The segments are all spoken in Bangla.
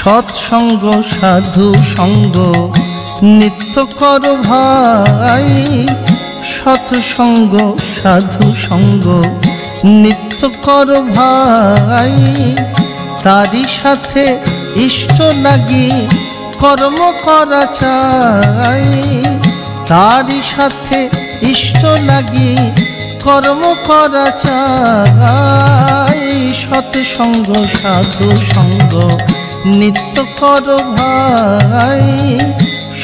সৎসঙ্গ সাধু সঙ্গ নিত্য কর ভাই, সৎসঙ্গ সাধু সঙ্গ নিত্য কর ভাই। তারই সাথে ইষ্ট লাগি কর্ম করা চাই, তারই সাথে ইষ্ট লাগি কর্ম করা চাই। সৎসঙ্গ সাধু সঙ্গ নিত্য কর ভাই,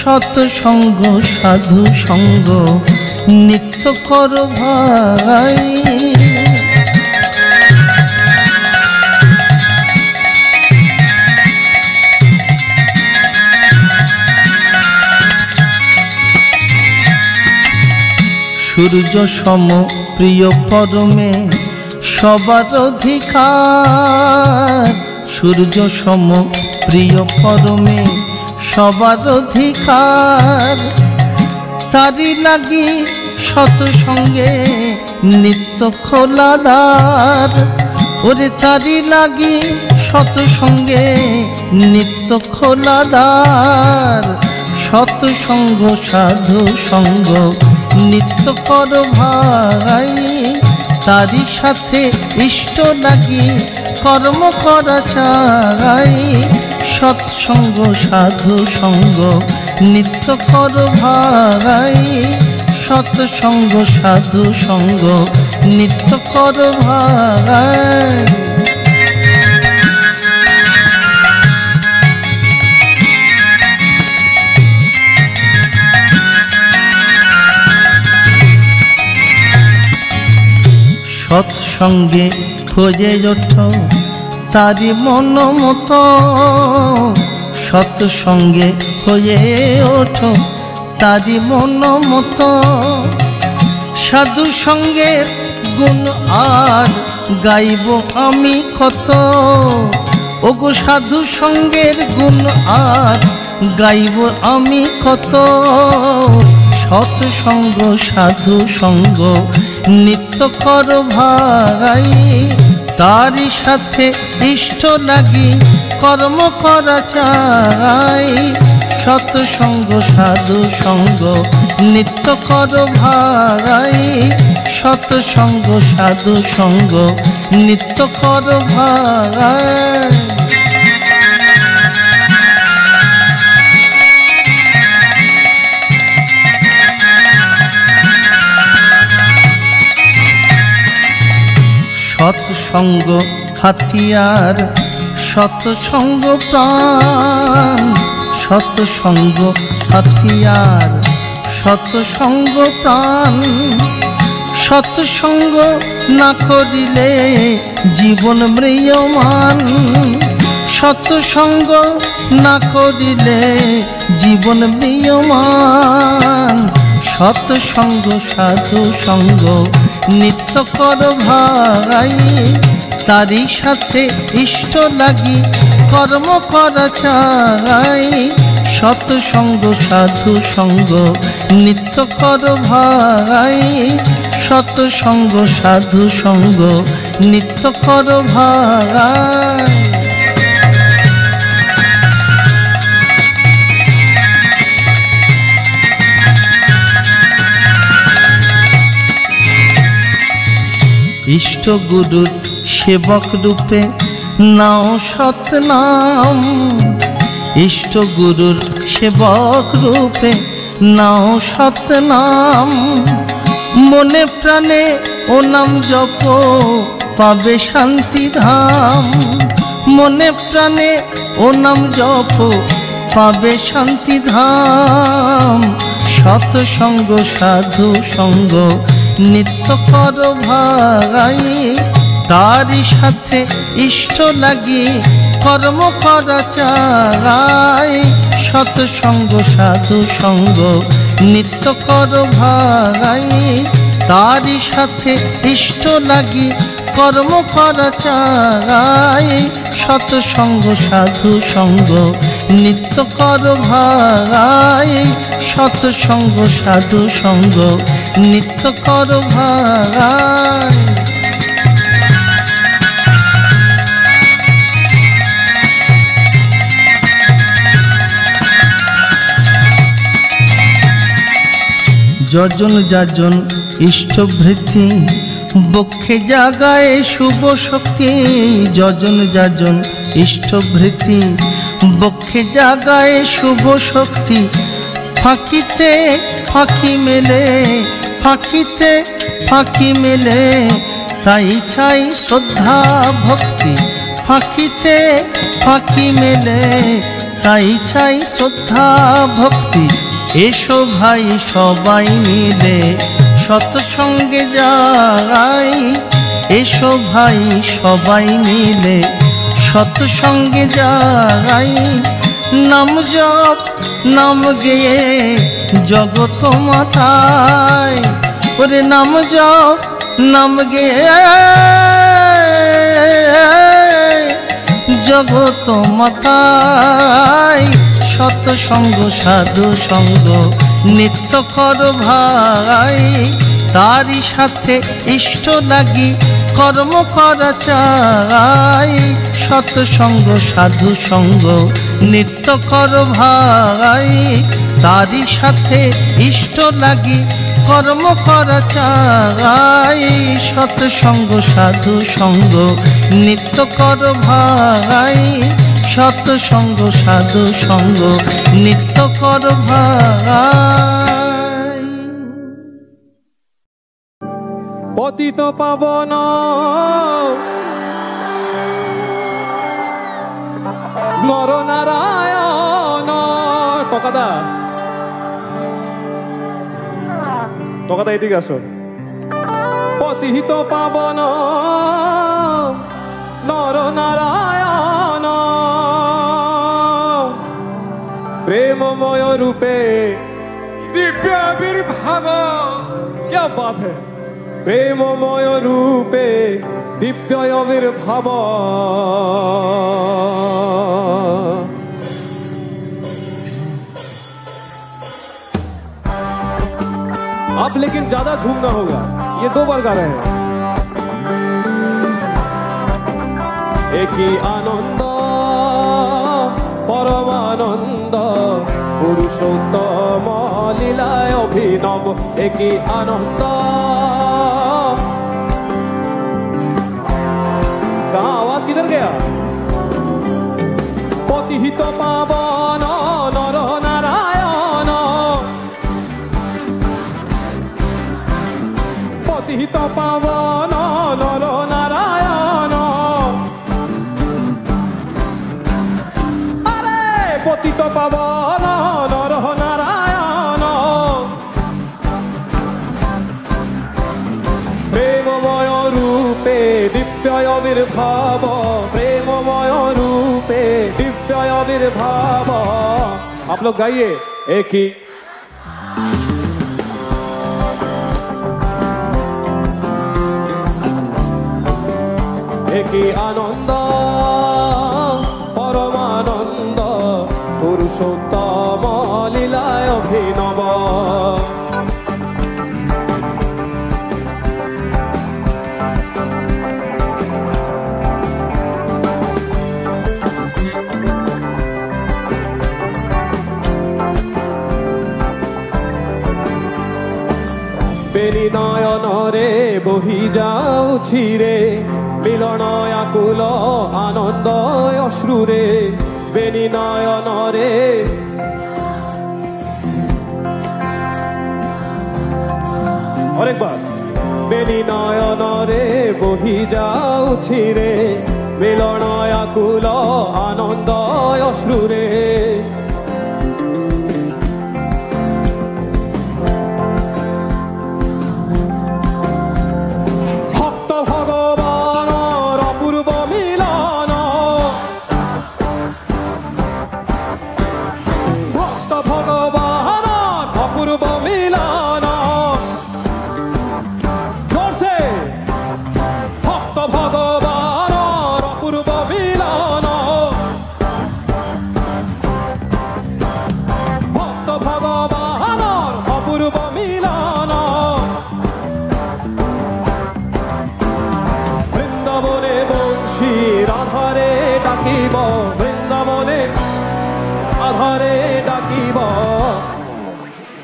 সৎসঙ্গ সাধু সঙ্গ নিত্য কর ভাই। সূর্য সম প্রিয় পরমে সবার অধিকার, সূর্য সম প্রিয় পরমে সবার অধিকার। তারি লাগি সৎসঙ্গে নিত্য খোলা দ্বার, ওরে তারি লাগি সৎসঙ্গে নিত্য খোলা দ্বার। সৎসঙ্গ সাধু সঙ্গ নিত্য কর ভাই, তারই সাথে ইষ্ট লাগি কর্ম করা চাই। সৎসঙ্গ সাধু সঙ্গ নিত্য কর ভাই, সৎসঙ্গ সাধু সঙ্গ নিত্য কর ভাই। সৎসঙ্গে খোঁজে ওঠ তারি মন মতো, সৎসঙ্গে খোঁজে ওঠ তারি মন মতো। সাধু সঙ্গের গুণ আর গাইব আমি কত, ওগো সাধু সঙ্গের গুণ আর গাইব আমি কত। সৎসঙ্গ সাধু সঙ্গ নিত্য কর ভাই, তারই সাথে ইষ্ট লাগি কর্ম করা চাই। সৎসঙ্গ সাধু সঙ্গ নিত্য কর ভাই, সৎসঙ্গ সাধু সঙ্গ নিত্য কর ভাই। সৎসঙ্গ হাতিয়ার সৎসঙ্গ প্রাণ, সৎসঙ্গ হাতিয়ার সৎসঙ্গ প্রাণ। সৎসঙ্গ না করিলে জীবন ম্রিয়মান, সৎসঙ্গ না করিলে জীবন ম্রিয়মান। সৎসঙ্গ সাধু সঙ্গ নিত্য কর ভাই, তারই সাথে ইষ্ট লাগি কর্ম করা চাই। সৎসঙ্গ সাধু সঙ্গ নিত্য কর ভাই, সৎসঙ্গ সাধু সঙ্গ নিত্য কর ভাই। ইষ্ট গুরুর সেবক রূপে নাও সৎ নাম, ইষ্ট গুরুর সেবক রূপে নাও সৎ নাম। মনে প্রাণে ও নাম জপ পাবে শান্তি ধাম, মনে প্রাণে ও নাম জপ পাবে শান্তি ধাম। সৎসঙ্গ সাধু সঙ্গ নিত্য কর ভাই, তারই সাথে ইষ্ট লাগি কর্ম করা চাই। সৎসঙ্গ সাধু সঙ্গ নিত্য কর ভাই, তারই সাথে ইষ্ট লাগি কর্ম করা চাই। সৎসঙ্গ সাধু সঙ্গ নিত্য কর ভাই, সৎসঙ্গ সাধু সঙ্গ নিত্য কর ভাই। যজন যাজন ইষ্টবৃদ্ধি বক্ষে জাগায় শুভ শক্তি। যজন যাজন ইষ্টবৃদ্ধি বক্ষে জাগায় শুভ শক্তি। ফাঁকিতে ফাঁকি মেলে, ফাঁকিতে ফাঁকি মেলে, তাই চাই শ্রদ্ধা ভক্তি। ফাঁকিতে ফাঁকি মেলে, তাই চাই শ্রদ্ধা ভক্তি। এসো ভাই সবাই মিলে সৎসঙ্গে যাই। এসো ভাই সবাই মিলে সৎসঙ্গে যাই। নাম জপ নাম গেয়ে জগত মাতায়, ওরে নাম জপ নাম গেয়ে জগত মাতায়। সৎসঙ্গ সাধু সঙ্গ নিত্য কর ভাই। তারই সাথে ইষ্ট লাগি কর্ম করা চাই। সৎসঙ্গ সাধু সঙ্গ নিত্য কর ভাই। তারই সাথে ইষ্ট লাগি কর্ম করা চাই। সৎসঙ্গ সাধু সঙ্গ নিত্য কর ভাই। সৎসঙ্গ সাধু সঙ্গ নিত্য কর ভাই। পতিত পাবন নরনারায়ণ। টকাদা টকাদা এদিকে আসো। পতিত পাবন নরনারায়ণ প্রেমময় রূপে দিব্য আবির্ভাব। क्या बात है। প্রেমময় রূপে দিব্য আবির্ভাব। आप लेकिन ज्यादा झूमना होगा, ये 2 बार गा रहे हैं। एक ही आनंद परमानंद पुरुषोत्तम लीलाय अभिनव। एक ही आनंद। कहाँ आवाज किधर गया। पतिहित पावन नर नारायण। पतिहित पावन नर नारायण। अरे पतित पावन नर नारायण प्रेममय रूपे दिव्य आविर्भाव। प्रेममय रूपे दिव्य आविर्भाव। आप लोग गाइए। एक ही एक ही आनंद परमानंद पुरुषोत्तम लीलाय अभिनव। बेली नयन रे बही जाउछि रे मिलन आकुल आनंद अश्रुरे। बेनी नयन रे और एक बार। बेनी नयन रे बही जाउछि रे मिलन आकुल आनंद अश्रुरे।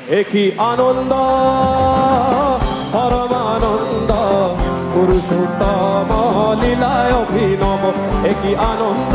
একই আনন্দ পরমানন্দ পুরুষোত্তম লীলায় অভিনব একই আনন্দ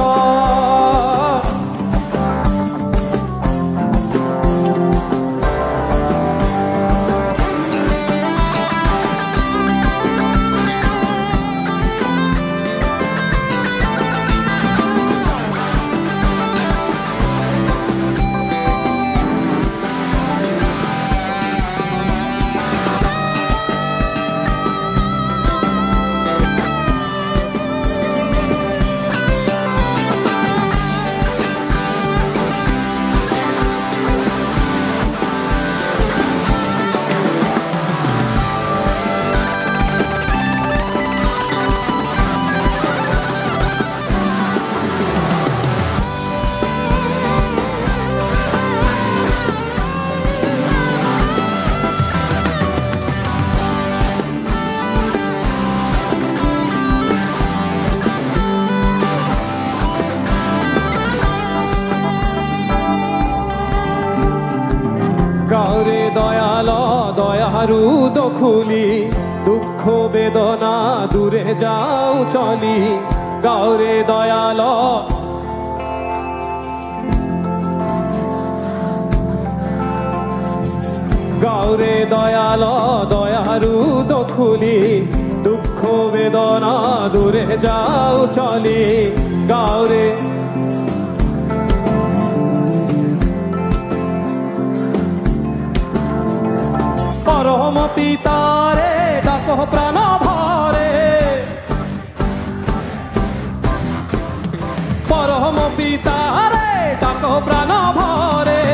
গাওরে দয়াল দয়ারু দখুলি দুঃখ বেদনা দূরে যাও চলি গাওরে দয়াল গাওরে দয়াল দয়ারু দখুলি দুঃখ বেদনা দূরে যাও চলি গাওরে পরম পিতারে ডাকো প্রাণ ভরে পরম পিতারে ডাকো প্রাণ ভরে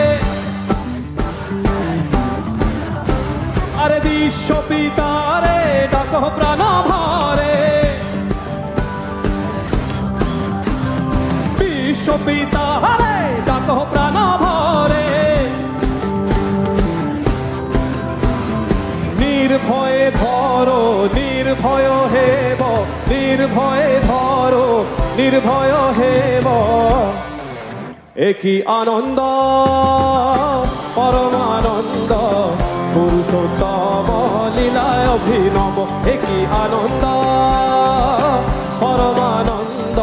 আরে বিশ্ব পিতারে ডাকো প্রাণ ভরে বিশ্ব পিতারে ডাকো প্রাণ ভরে নির্ভয়ে ধরো নির্ভয় হেব নির্ভয়ে ধরো নির্ভয় হেব একই আনন্দ পরমানন্দ পুরুষোত্তম লীলায় অভিনব একই আনন্দ পরমানন্দ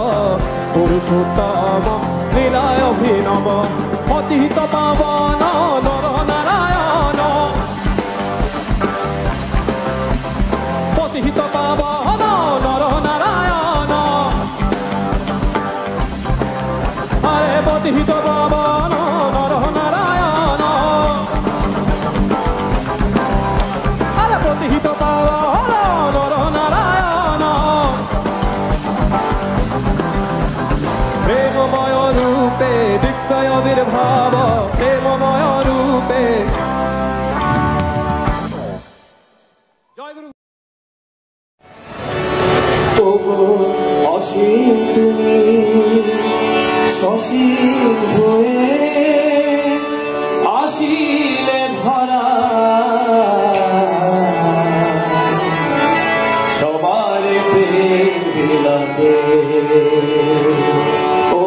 পুরুষোত্তম লীলায় অভিনব পতিত পাবন নর নারায়ণ পতিত পাবন নর নারায়ণ আরে পতিত পাবন নর নারায়ণ আরে পতিত পাবন নর নারায়ণ প্রেমময় রূপে দিব্যয় বির্ভাব প্রেমময় রূপে জয় গুরু অসীম তুমি সসীম হয়ে আসিলে ধরা সবার প্রেম বিলাতে ও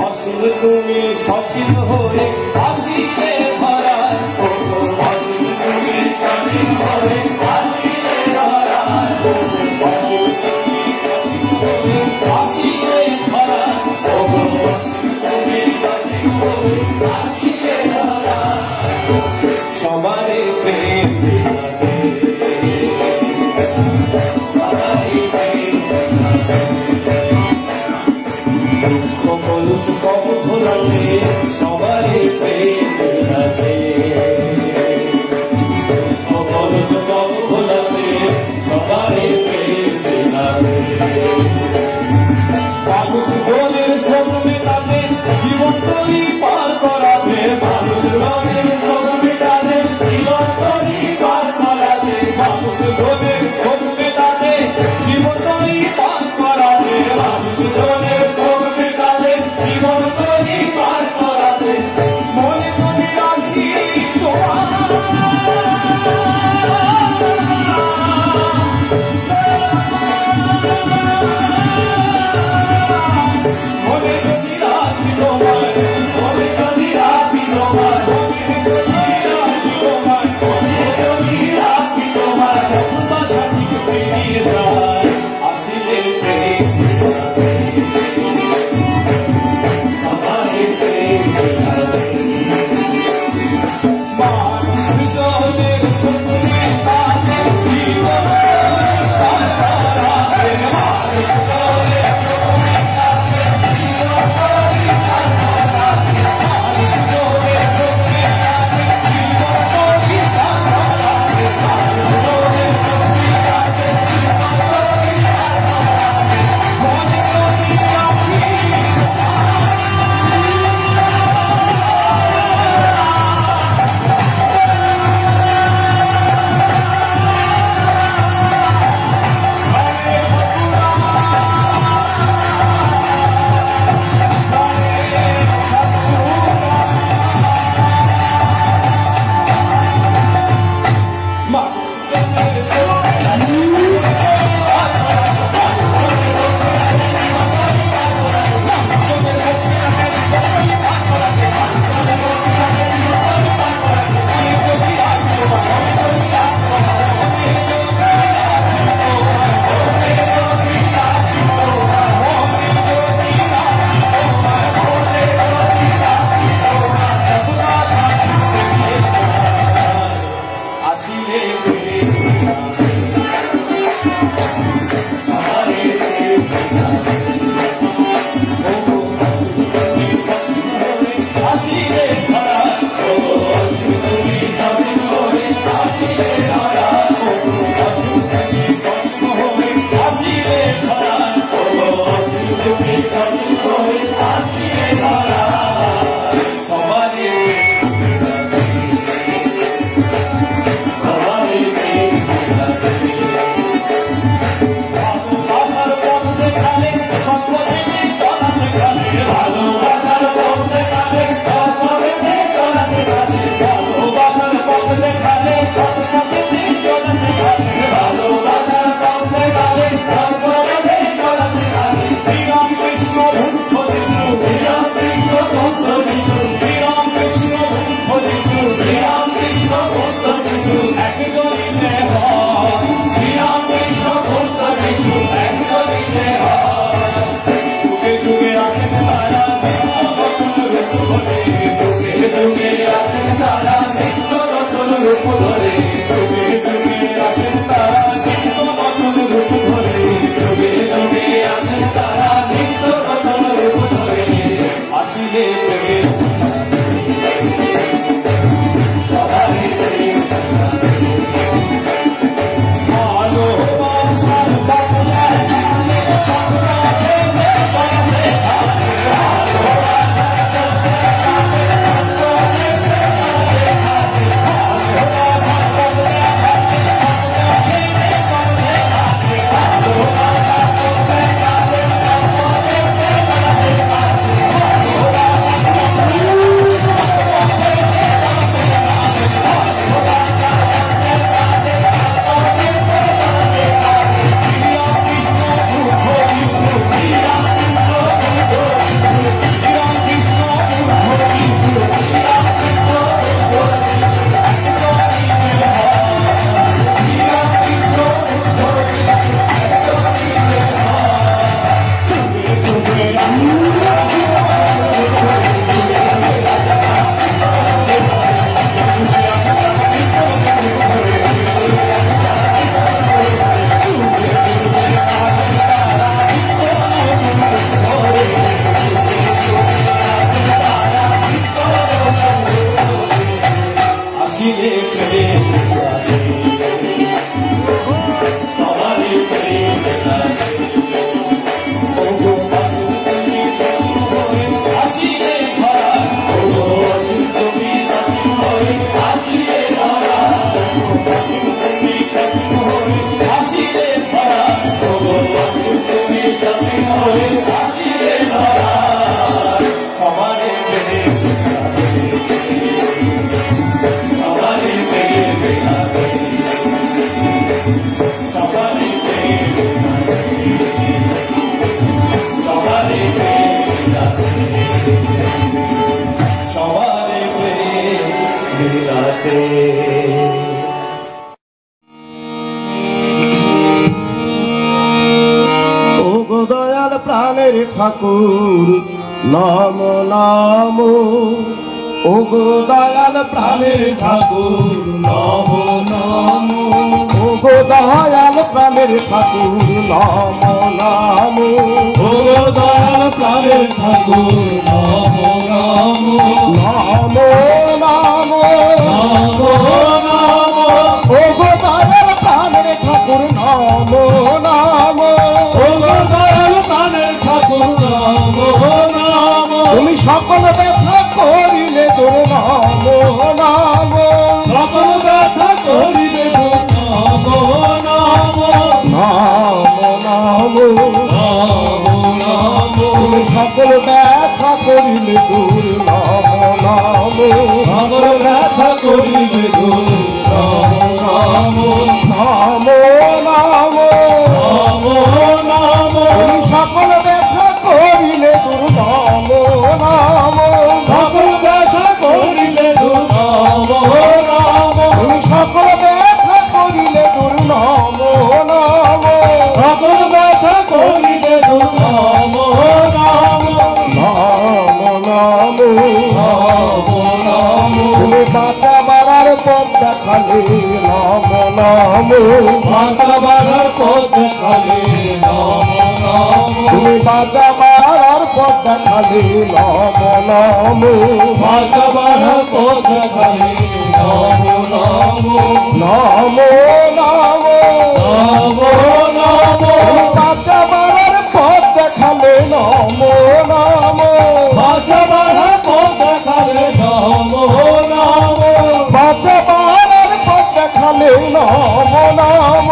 অসীম তুমি সসীম হয়ে আসিলে ধরা ও অসীম তুমি সসীম হয়ে আসিলে ধরা অসীম সবারে প্রেম দুঃখ কলুষ সব ভোলাতে সবারে প্রেম দুঃখ কলুষ সব ভোলাতে সবারে প্রেম মানুষ জনের সব মেটাতে জীবন তরি পার করাবে মানুষ জনের সব মেটাতে জীবন তরি পার করাবে মানুষ জনের সব মেটাতে জীবন তরি পার করাবে মানুষ জনের সব মেটাতে জীবন তরি পার করাবে রাধে। ও গো দয়াল প্রাণের ঠাকুর নাম নাম, ও গো দয়াল প্রাণের ঠাকুর নাম নাম, ও গো দয়াল প্রাণের ঠাকুর নাম নাম, ও গো দয়াল প্রাণের ঠাকুর নাম নাম, নাম নাম, নাম নাম, ও গো দয়াল প্রাণের ঠাকুর নাম নাম, ও গো দয়াল প্রাণের ঠাকুর নাম নাম, তুমি সকল ব্যথা করিলে তোর নাম নাম, সকল ব্যথা করিবে নাম নাম, নাম নাম, নাম নাম, তুমি সকল ব্যথা করিলে তোর নাম নাম, সকল ব্যথা করিবে নাম নাম, নাম নাম, নাম নাম, তুমি সকল ব্যথা করিলে তোর নাম নাম, সকল ব্যথা করিলে নাম নাম, তুমি সকল ব্যথা করিলে তোর নাম নাম, সকল ব্যথা করিলে নাম নাম, নাম নাম, নাম নাম, তুমি বাঁচা বাড়ার পথ দেখালে নাম নাম, মাতা বাড়ার পথ দেখালে নাম নাম, তুমি বাঁচা বাড়ার পথ দেখালে নাম নাম, মাতা বাড়ার পথ দেখালে নাম নাম, নাম নাম, নাম নাম, তুমি বাঁচা বাড়ার পথ দেখালে নাম নাম, মাতা বাড়ার পথ দেখালে নাম নাম, বাঁচা বাড়ার পথ দেখালে নাম নাম,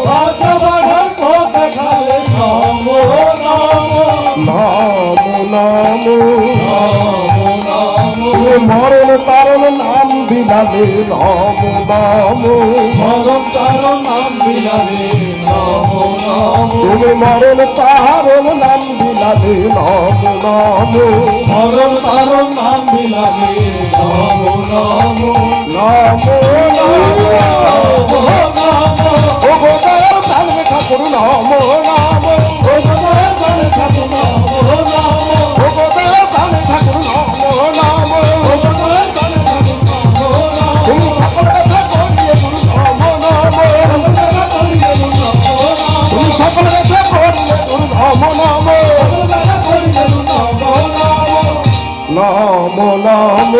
মাতা বাড়ার পথ দেখালে নাম নাম, নাম নাম, নাম নাম, তুমি মরণ তারণ নাম বিলালে নাম নাম, মরণ তার নাম বিলালে নাম নাম, তুমি মরণ তারণ নাম বিলালে নাম নাম, মরণ তার নাম বিলালে নাম নাম, নাম নাম, ও গো দয়াল প্রাণের ঠাকুর নাম নাম, ও দয়াল প্রাণের ঠাকুর নাম নাম, ও গো দয়াল প্রাণের ঠাকুর নাম নাম, ও দয়াল প্রাণের ঠাকুর নাম নাম, তুমি সকল ব্যথা করিয়ে তোর নাম নাম, ব্যথা করিলে নাম নাম, তুমি সকল ব্যথা করিয়ে তোর নাম নাম, ব্যথা করিলে নাম নাম, নাম নাম,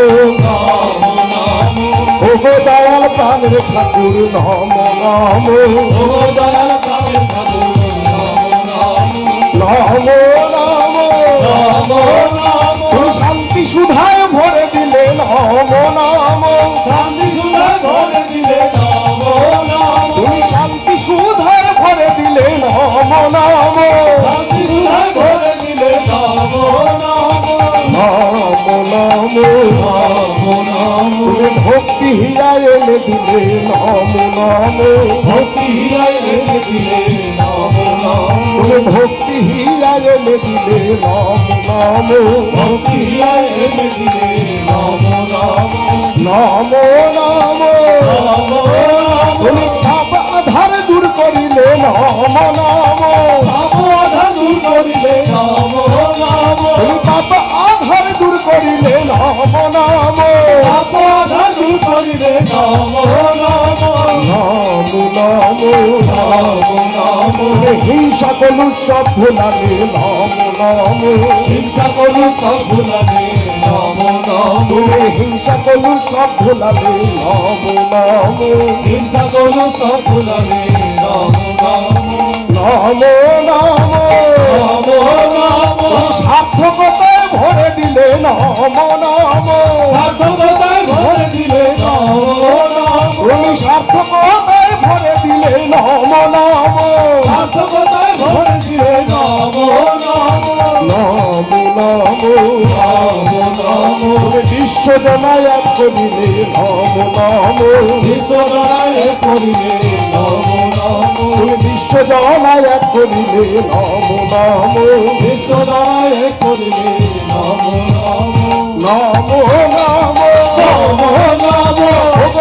নাম নাম, ও গো দয়াল প্রাণের ঠাকুর নাম নাম, ও দয়াল প্রাণের ঠাকুর নাম নাম, নাম নাম, নাম নাম, তুমি শান্তি সুধায় ভরে দিলে নাম নাম, শান্তি সুধায় ভরে দিলে নাম নাম, তুমি শান্তি সুধায় ভরে দিলে নাম নাম, শান্তি সুধায় ভরে দিলে নাম নাম, নাম নাম, নাম নাম, তুমি ভক্তি হিয়ায় এনে দিলে নাম নাম, ভক্তি হিয়ায় এনে দিলে নাম নাম, তুমি ভক্তি হিয়ায় এনে দিলে নাম নাম, ভক্তি হিয়ায় এনে দিলে নাম নাম, নাম নাম, নাম নাম, তুমি পাপ আধার দূর করিলে নাম নাম, পাপ আধা দূর করিলে নাম নাম, তুমি পাপ আধার দূর করিলে নাম নাম, পাপ আধা দূর করিলে নাম নাম, নাম নাম, নাম নাম, তুমি হিংসা কলু সব ভুলালে নাম নাম, হিংসা করু সব ভুলালে নাম নাম, তুমি হিংসা কলু সব ভুলালে নাম নাম, হিংসা করু সব ভুলালে নাম নাম, নাম নাম, নাম নাম, সার্থকতায় ভরে দিলে নাম নাম, সার্থকতায় ভরে দিলে নাম নাম, তুমি সার্থকতায় ভরে দিলে নাম নাম, সার্থকতায় ভরে দিলে নাম নাম, নাম নাম, নাম নাম, তুমি বিশ্বজনায় এক করিলে নাম নাম, বিশ্বজনায় করিলে নাম নাম, তুমি বিশ্বজনায় এক করিলে নাম নাম, বিশ্বজনায় করিলে নাম নাম, নাম নাম, নাম নাম, ও গো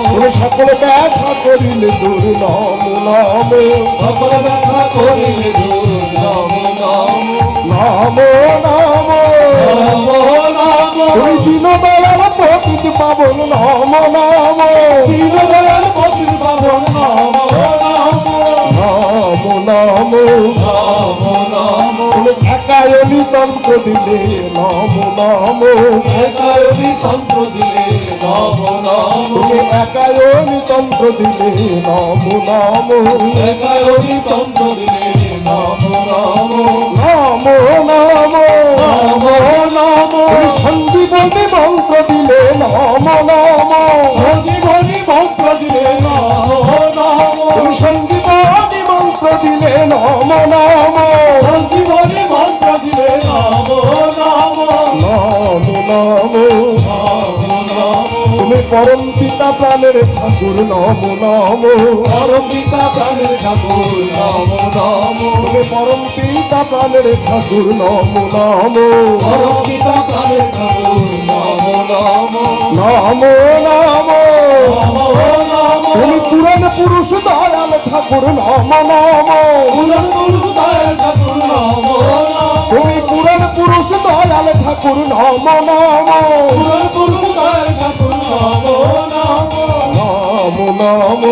তুমি সকল ব্যথা করিলে দূর নাম নাম সকল ব্যথা করিলে দূর নাম নাম নাম নাম তুমি দিন দয়াল পতিত পাবন নাম নাম দীন দয়াল পতিত পাবন নাম নাম নাম নাম নাম তুমি একায়নি তন্ত্র দিলে নাম নাম একায়নি তন্ত্র দিলে নাম নাম তুমি একায়নি তন্ত্র দিলে নাম নাম একায়নি তন্ত্র দিলে নাম নাম নাম নাম নাম নাম তুমি সঞ্জীবনী মন্ত্র দিলে নাম নাম সঞ্জীবনী মন্ত্র দিলে নাম নাম তুমি সঞ্জীবনী মন্ত্র দিলে নাম নাম সঞ্জীবনী মন্ত্র দিলে নাম নাম নাম নাম তুমি পরম পিতা প্রাণের ঠাকুর নাম নাম পরম পিতা প্রাণের ঠাকুর নাম নাম তুমি পরম পিতা প্রাণের ঠাকুর নাম নাম পরম পিতা প্রাণের ঠাকুর নাম নাম নাম নাম নাম তুমি পুরাণ পুরুষ দয়াল ঠাকুর নাম নাম পুরাণ পুরুষ দয়াল ঠাকুর নাম নাম তুমি পুরাণ পুরুষ দয়াল ঠাকুর নাম নাম পুরাণ পুরুষ দয়াল ঠাকুর নাম নাম নাম নাম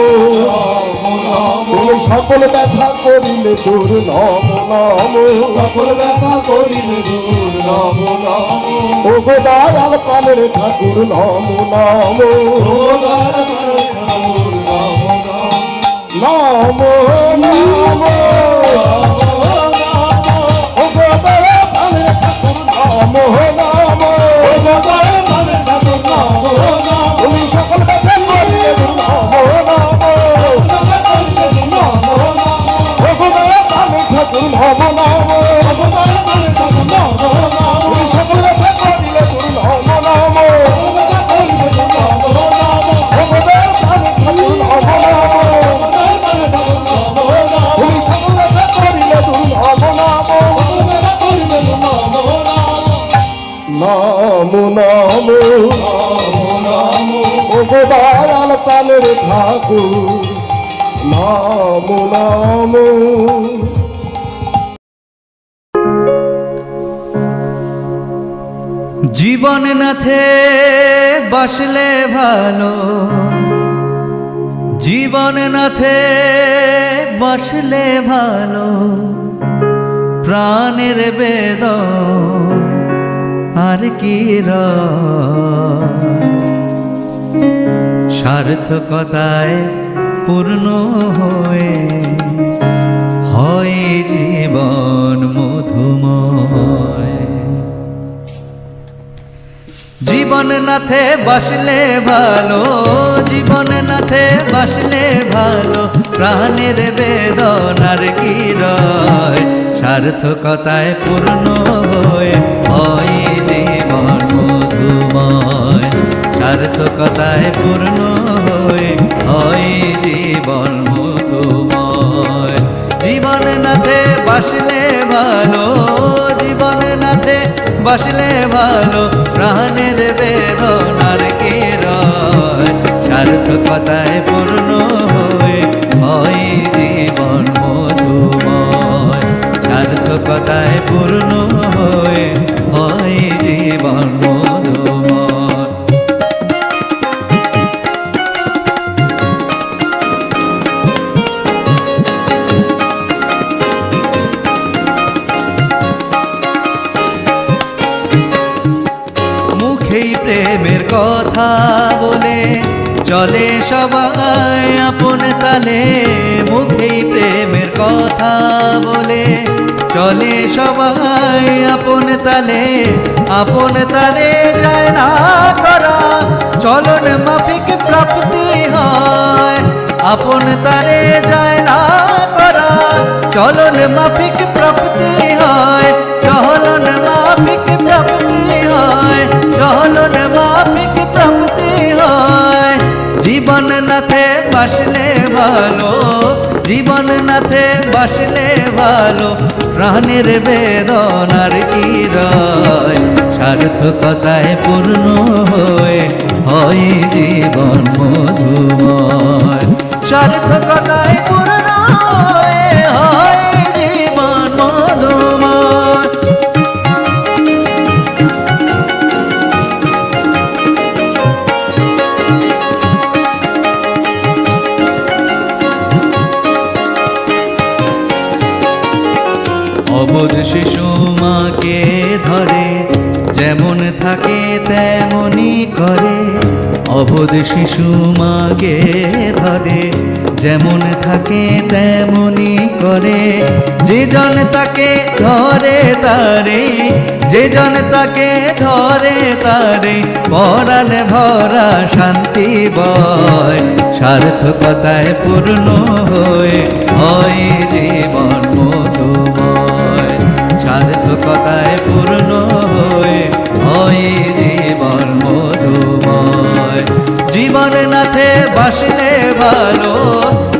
নাম তুমি সকল ব্যথা করিলে দূর নাম নাম সকল ব্যথা করিলে দূর নাম নাম ও গো দয়াল প্রাণের ঠাকুর নাম নাম ও দয়াল প্রাণের ঠাকুর নাম নাম নাম নাম ও গো দয়াল প্রাণের ঠাকুর নাম নাম তুমি সকল ব্যথা করিলে দূর নাম নাম ও গো দয়াল প্রাণের ঠাকুর নাম নাম তুমি সকল ব্যথা করিলে দূর নাম নাম ও গো দয়াল প্রাণের ঠাকুর নাম নাম তুমি সকল ব্যথা করিলে দূর নাম নাম নাম নাম ও গো দয়াল প্রাণের ঠাকুর নাম নাম জীবন নাথে বাসলে ভালো জীবন নাথে বাসলে ভালো প্রাণের বেদন আর কি সার্থকতায় পূর্ণ হয়ে হয় জীবন মধুময় জীবন নাথে বাসলে ভালো জীবন নাথে বাসলে ভালো প্রাণের বেদনার কি রয় সার্থকতায় পূর্ণ হয়ে হয় জীবন মধুময় সার্থকতায় পূর্ণ হয়ে হয় জীবন মধুময় জীবন নাথে বাসলে ভালো জীবন নাথে বাসলে ভালো প্রাণের বেদনার কি রয় সার্থকতায় পূর্ণ হয়ে হয় জীবন মধুময় সার্থকতায় পূর্ণ হয়ে হয় জীবন মধুময় মুখেই প্রেমের কথা বলে চলে সবাই আপন তালে মুখেই প্রেমের কথা বলে চলে সবাই আপন তালে যায় না করা চলন মাফিক প্রাপ্তি হয় আপন তারে যায় না করা চলন মাফিক প্রাপ্তি হয় চলন মাফিক প্রাপ্তি হয় চলন মাফিক প্রাপ্তি হয় জীবন নাথে বাসলে ভালো জীবন নাথে বাসলে ভালো প্রাণের বেদনার কি রয় সার্থকতায় পূর্ণ হয়ে হয় জীবন মধুময়। সার্থকতায় পূর্ণ হয়ে হয় জীবন মধুময়। অবোধ শিশু মাকে ধরে যেমন থাকে তেমনি করে। অবোধ শিশু মাকে ধরে যেমন থাকে তেমনি করে। যে জন তাকে ধরে তারে, যে জন তাকে ধরে তারে পরাণ ভরা শান্তি বয়। সার্থকতায় পূর্ণ হয়ে হয় জীবন মধুময়। সার্থকতায় পূর্ণ হয়ে হয় জীবন মধুময়। জীবন নাথে বাসলে ভালো,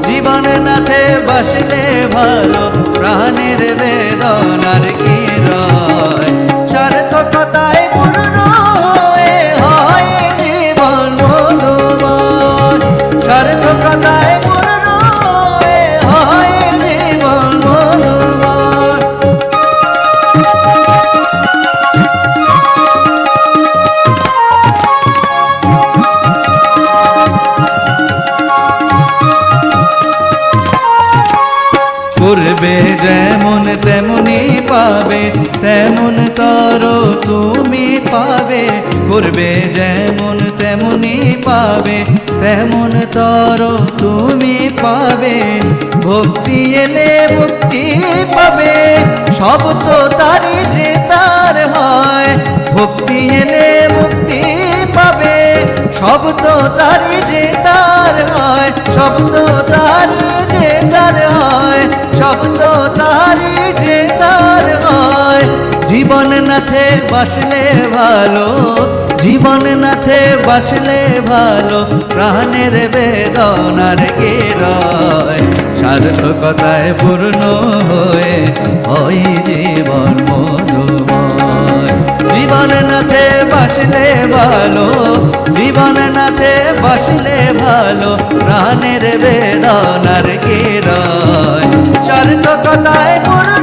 জীবন নাথে বাসলে ভালো, প্রাণের বেদনার কি রয়। সার্থকতায় পূর্ণ হয়ে হয় জীবন মধুময়। সার্থকতায় পূর্ণ হয়ে হয় জীবন মধুময়। করবে যেমন তেমনি পাবে, তেমন তর তুমি পাবে। করবে যেমন তেমনি পাবে, তেমন তর তুমি পাবে। ভক্তি এলে মুক্তি পাবে, সব তো তারই যে তার হয়। ভক্তি এলে মুক্তি পাবে, সব তো তারই যে তার হয়। সব তো তারই যে তার হয়, সব তো তারই যে তার হয়। জীবন নাথে বাসলে ভালো, জীবন নাথে বাসলে ভালো, প্রাণের বেদনার কে রয়। সার্থকতায় পূর্ণ হয়ে হয় জীবন মধুময়। জীবন নাথে বাসলে ভালো, জীবন নাথে বাসলে ভালো, প্রাণের বেদনার কে রয়। সার্থকতায় পূর্ণ